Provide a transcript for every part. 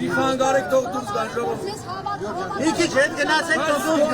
Մի խանգարեք թող դուրս գան ժողով։ Մի քիչ հետ գնացեք թող դուրս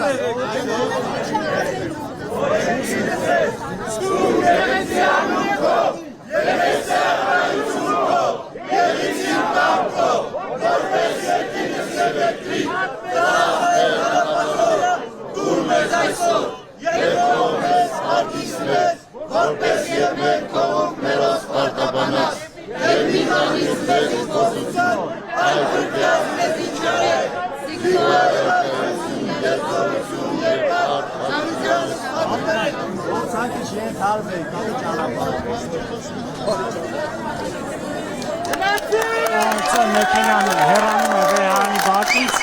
մեքենան հեռանում է վերհանի բակից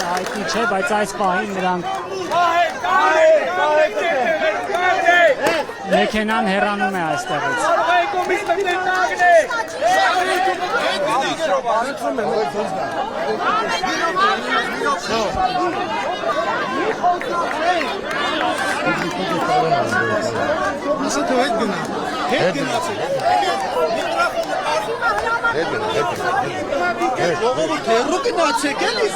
հայտնի չէ, բայց այս պահին նրանք մեքենան հեռանում է այստեղից Ասա թող հետ գնա։ Հետ գնացեք։ Ժողովուրդ հեռու գնացեք էլի։